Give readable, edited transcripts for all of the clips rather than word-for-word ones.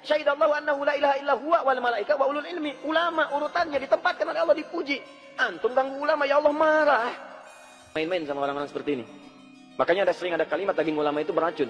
Syahidallahu annahu la ilaha illa huwa wal malaika wa ulul ilmi. Ulama urutannya ditempatkan oleh Allah, dipuji. Antum ganggu ulama, ya Allah marah. Main-main sama orang-orang seperti ini. Makanya sering ada kalimat daging ulama itu beracun.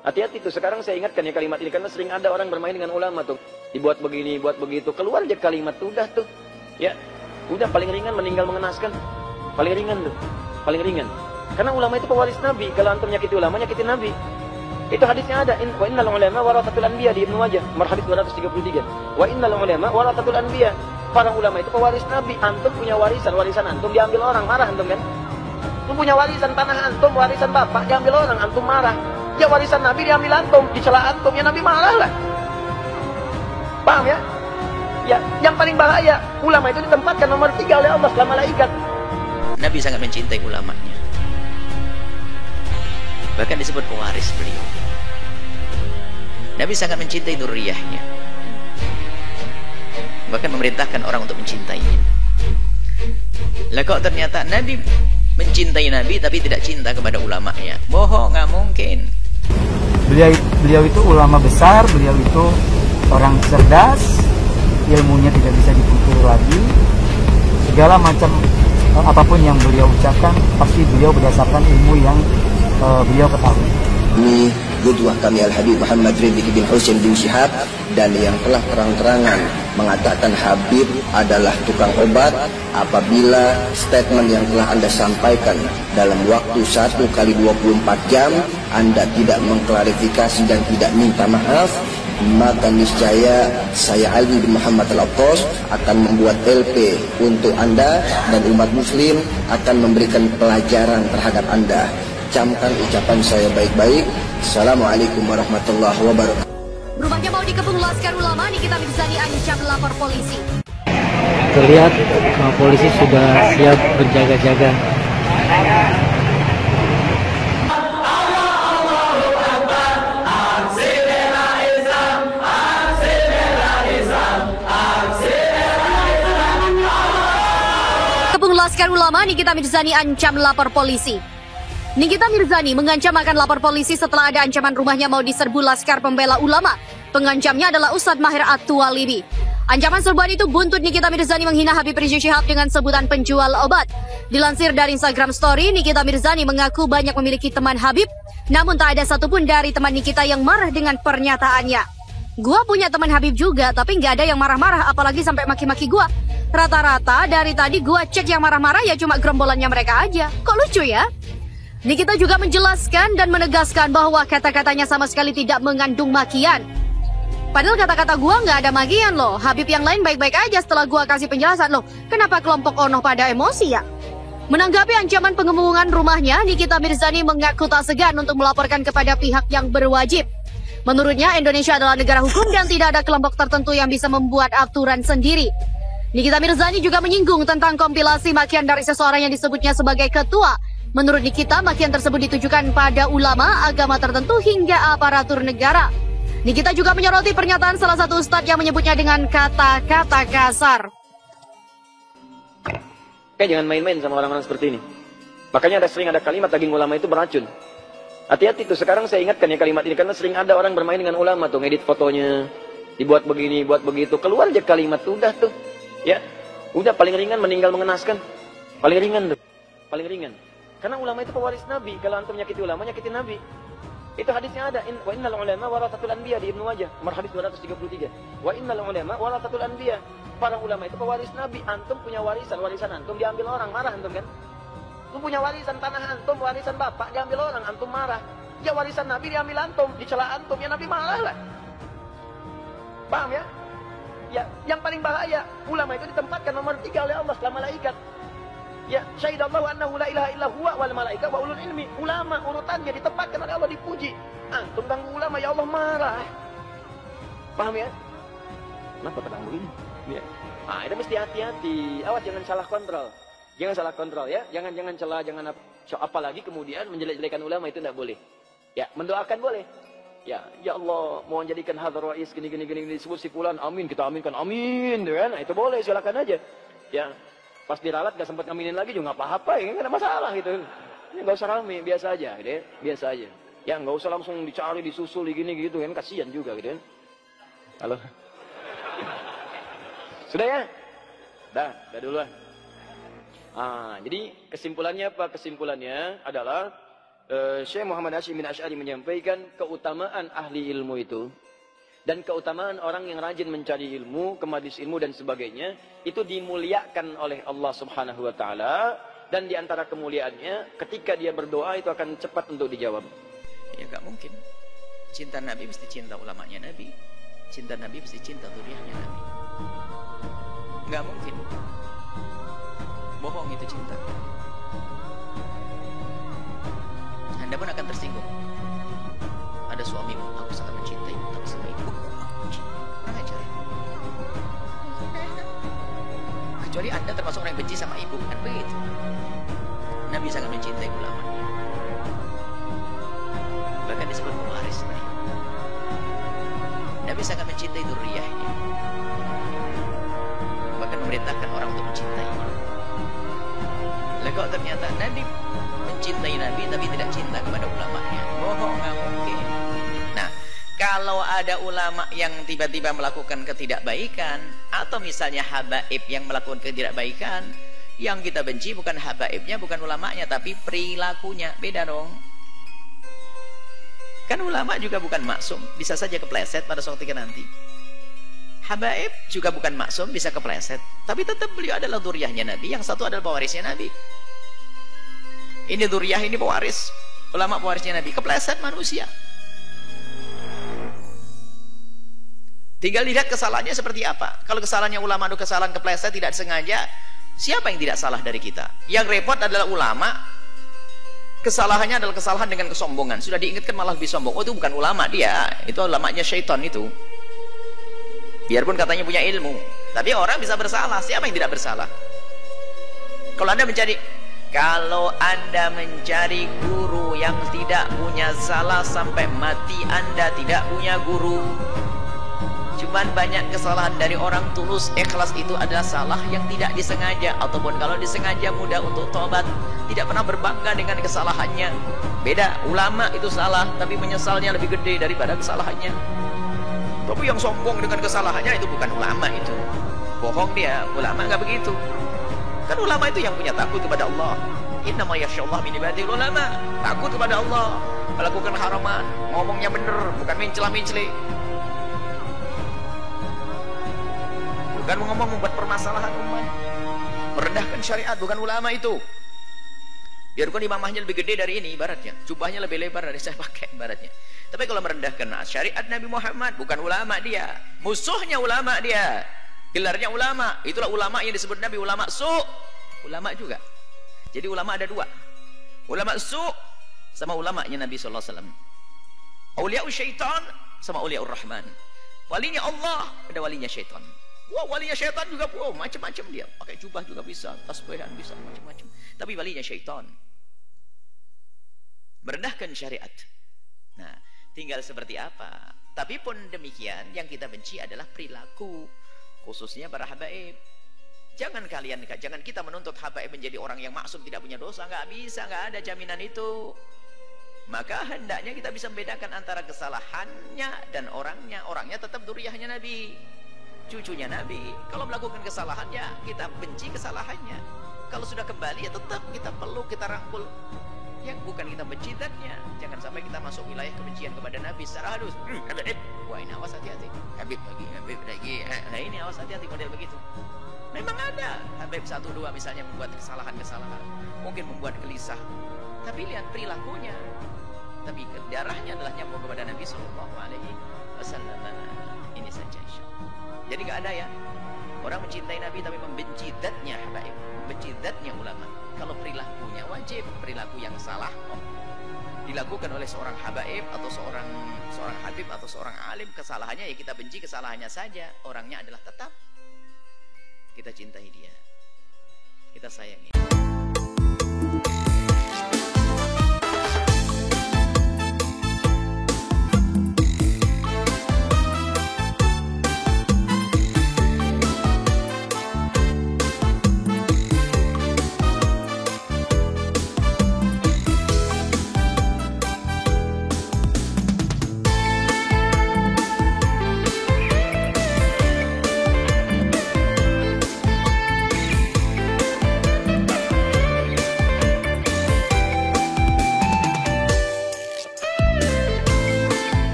Hati-hati tuh, sekarang saya ingatkan ya kalimat ini, karena sering ada orang bermain dengan ulama tuh. Dibuat begini, buat begitu. Keluar aja kalimat tuh, udah tuh. Ya, udah paling ringan meninggal mengenaskan. Paling ringan tuh, paling ringan. Karena ulama itu pewaris Nabi. Kalau antum nyakiti ulama, nyakitin Nabi. Itu hadisnya ada. Wa innal ulama warathatul anbiya di Ibnu Majah, nomor hadis 233. Wa innal ulama warathatul anbiya. Para ulama itu pewaris Nabi. Antum punya warisan, warisan antum diambil orang, marah antum kan? Antum punya warisan tanah antum, warisan bapak diambil orang, antum marah. Ya warisan Nabi diambil antum, dicela antum, ya Nabi marah lah. Paham ya? Ya, yang paling bahaya, ulama itu ditempatkan nomor 3 oleh Allah setelah malaikat. Nabi sangat mencintai ulamanya. Bahkan disebut pewaris beliau. Nabi sangat mencintai dzurriyyahnya. Bahkan memerintahkan orang untuk mencintainya. Lah kok ternyata Nabi mencintai Nabi tapi tidak cinta kepada ulamanya? Bohong, nggak mungkin. Beliau itu ulama besar, beliau itu orang cerdas, ilmunya tidak bisa dipungkiri lagi. Segala macam apapun yang beliau ucapkan pasti beliau berdasarkan ilmu yang beliau ketahui. Ini Qudwah kami Al-Habib Muhammad Ridhi bin Husain bin Syihab, dan yang telah terang-terangan mengatakan Habib adalah tukang obat apabila statement yang telah Anda sampaikan dalam waktu 1 kali 24 jam Anda tidak mengklarifikasi dan tidak minta maaf, maka niscaya saya Ali bin Muhammad Al-Attas akan membuat LP untuk Anda, dan umat muslim akan memberikan pelajaran terhadap Anda. Camkan ucapan saya baik-baik. Assalamualaikum warahmatullahi wabarakatuh. Rumahnya mau dikepung Laskar Ulama, Nikita Mirzani ancam lapor polisi. Terlihat polisi sudah siap berjaga-jaga. Kepung Laskar Ulama, Nikita Mirzani ancam lapor polisi. Nikita Mirzani mengancam akan lapor polisi setelah ada ancaman rumahnya mau diserbu Laskar Pembela Ulama. Pengancamnya adalah Ustadz Mahir At-Tuwalibi. Ancaman serbuan itu buntut Nikita Mirzani menghina Habib Rizik Syihab dengan sebutan penjual obat. Dilansir dari Instagram Story, Nikita Mirzani mengaku banyak memiliki teman Habib, namun tak ada satupun dari teman Nikita yang marah dengan pernyataannya. Gua punya teman Habib juga, tapi nggak ada yang marah-marah, apalagi sampai maki-maki gua. Rata-rata dari tadi gua cek yang marah-marah ya cuma gerombolannya mereka aja. Kok lucu ya? Nikita juga menjelaskan dan menegaskan bahwa kata-katanya sama sekali tidak mengandung makian. Padahal kata-kata gua nggak ada makian loh. Habib yang lain baik-baik aja setelah gua kasih penjelasan loh. Kenapa kelompok Ono pada emosi ya? Menanggapi ancaman pengepungan rumahnya, Nikita Mirzani mengaku tak segan untuk melaporkan kepada pihak yang berwajib. Menurutnya, Indonesia adalah negara hukum dan tidak ada kelompok tertentu yang bisa membuat aturan sendiri. Nikita Mirzani juga menyinggung tentang kompilasi makian dari seseorang yang disebutnya sebagai ketua. Menurut Nikita, makian tersebut ditujukan pada ulama, agama tertentu, hingga aparatur negara. Nikita juga menyoroti pernyataan salah satu ustadz yang menyebutnya dengan kata-kata kasar. Oke, jangan main-main sama orang-orang seperti ini. Makanya sering ada kalimat daging ulama itu beracun. Hati-hati tuh, sekarang saya ingatkan ya kalimat ini, karena sering ada orang bermain dengan ulama tuh, ngedit fotonya, dibuat begini, buat begitu. Keluar aja kalimat tuh, udah tuh. Ya, udah paling ringan meninggal mengenaskan. Paling ringan tuh, paling ringan. Karena ulama itu pewaris Nabi. Kalau antum nyakiti ulama, nyakitin Nabi. Itu hadisnya ada. Wa innal ulama warathatul anbiya di Ibnu Majah, nomor hadis 233. Wa innal ulama warathatul anbiya. Para ulama itu pewaris Nabi. Antum punya warisan, warisan antum diambil orang, marah antum kan? Antum punya warisan tanah antum, warisan bapak diambil orang, antum marah. Ya warisan Nabi diambil antum, dicela antum, ya Nabi marah lah. Paham ya? Ya, yang paling bahaya, ulama itu ditempatkan nomor 3 oleh Allah setelah malaikat. Ya, syahidallahu annahu la ilaha illa huwa wal malaika wa ulul ilmi. Ulama urutannya ditempatkan oleh Allah, dipuji. Antum ganggu ulama, ya Allah marah. Paham ya? Kenapa pedang begini? Ya. Itu mesti hati-hati. Awas jangan salah kontrol. Jangan salah kontrol ya. Jangan celah, jangan apalagi kemudian menjelek-jelekan ulama, itu tidak boleh. Ya, mendoakan boleh. Ya Allah, mohon jadikan hadar rais gini disebut si fulan, amin, kita aminkan, amin, kan? Itu boleh, silakan aja. Ya. Pas diralat gak sempat ngaminin lagi juga nggak apa-apa, ya nggak ada masalah gitu. Ya, nggak usah rame, biasa aja, gitu ya. Biasa aja. Ya nggak usah langsung dicari, disusul, gini gitu kan, kasihan juga gitu kan. Halo. Sudah ya? Dah dulu lah. Jadi kesimpulannya apa? Kesimpulannya adalah Syekh Muhammad Hashim bin Asy'ari menyampaikan keutamaan ahli ilmu itu dan keutamaan orang yang rajin mencari ilmu, ke majelis ilmu dan sebagainya itu dimuliakan oleh Allah Subhanahu wa taala, dan di antara kemuliaannya ketika dia berdoa itu akan cepat untuk dijawab. Ya gak mungkin. Cinta Nabi mesti cinta ulamanya Nabi. Cinta Nabi mesti cinta zuriyahnya Nabi. Gak mungkin. Bohong itu cinta. Anda pun akan tersinggung. Ada suami, aku sangat mencintai, tapi sama ibu aku benci. Kurang ajar. Kecuali Anda termasuk orang yang benci sama ibu, kan begitu. Nabi sangat mencintai ulama. Bahkan disebut pewaris beliau. Nabi sangat mencintai dzurriyyahnya. Bahkan memerintahkan orang untuk mencintainya. Kok ternyata Nabi mencintai Nabi tapi tidak cinta kepada ulamanya? Bohong, nggak mungkin. Nah, kalau ada ulama yang tiba-tiba melakukan ketidakbaikan, atau misalnya habaib yang melakukan ketidakbaikan, yang kita benci bukan habaibnya, bukan ulamanya, tapi perilakunya. Beda dong. Kan ulama juga bukan maksum, bisa saja kepleset pada suatu ketika nanti. Habaib juga bukan maksum, bisa kepleset, tapi tetap beliau adalah dzurriyyahnya Nabi, yang satu adalah pewarisnya Nabi. Ini dzurriyyah, ini pewaris, ulama pewarisnya Nabi, kepleset manusia. Tinggal lihat kesalahannya seperti apa. Kalau kesalahannya ulama itu kesalahan kepleset, tidak sengaja, siapa yang tidak salah dari kita? Yang repot adalah ulama, kesalahannya adalah kesalahan dengan kesombongan. Sudah diingatkan malah lebih sombong. Oh, itu bukan ulama dia, itu ulamanya syaitan itu. Biarpun katanya punya ilmu, tapi orang bisa bersalah. Siapa yang tidak bersalah? Kalau Anda mencari guru yang tidak punya salah, sampai mati Anda tidak punya guru. Cuman banyak kesalahan dari orang tulus, ikhlas, itu adalah salah yang tidak disengaja, ataupun kalau disengaja mudah untuk tobat, tidak pernah berbangga dengan kesalahannya. Beda, ulama itu salah tapi menyesalnya lebih gede daripada kesalahannya. Tapi yang sombong dengan kesalahannya itu bukan ulama itu. Bohong dia, ulama nggak begitu. Kan ulama itu yang punya takut kepada Allah. Innama yakhsyallah min ibadil ulama. Takut kepada Allah, melakukan haraman, ngomongnya bener, bukan mencela-mencela. Bukan ngomong membuat permasalahan umat. Merendahkan syariat, bukan ulama itu. Biarpun imamahnya lebih gede dari ini ibaratnya, jubahnya lebih lebar dari saya pakai ibaratnya. Tapi kalau merendahkan syariat Nabi Muhammad, bukan ulama dia, musuhnya ulama dia, gelarnya ulama. Itulah ulama yang disebut Nabi, ulama su', ulama juga. Jadi ulama ada dua, ulama su' sama ulamanya Nabi SAW. Awliya'u syaitan sama awliya'ur rahman. Walinya Allah, ada walinya syaitan. Wah, walinya syaitan juga, wow, macam-macam dia. Pakai jubah juga bisa, tasbihan bisa, macam-macam. Tapi walinya syaitan. Merendahkan syariat. Nah, tinggal seperti apa. Tapi pun demikian, yang kita benci adalah perilaku, khususnya para habaib. Jangan kita menuntut habaib menjadi orang yang maksum, tidak punya dosa. Nggak bisa, nggak ada jaminan itu. Maka hendaknya kita bisa membedakan antara kesalahannya dan orangnya. Orangnya tetap dzurriyyahnya Nabi, cucunya Nabi. Kalau melakukan kesalahan, ya kita benci kesalahannya. Kalau sudah kembali, ya tetap kita peluk, kita rangkul. Yang bukan kita benci zatnya. Jangan sampai kita masuk wilayah kebencian kepada Nabi secara halus. Habib, wah ini awas hati-hati. Habib lagi. Nah ini awas hati-hati model begitu. Memang ada Habib 1-2 misalnya membuat kesalahan-kesalahan, mungkin membuat gelisah. Tapi lihat perilakunya. Tapi darahnya adalah nyambung kepada Nabi SAW. Ini saja insyaallah. Jadi nggak ada ya orang mencintai Nabi tapi membenci zatnya habaib, membenci zatnya ulama. Kalau perilakunya wajib, perilaku yang salah dilakukan oleh seorang habaib atau seorang habib atau seorang alim, kesalahannya ya kita benci kesalahannya saja. Orangnya adalah tetap kita cintai dia, kita sayangi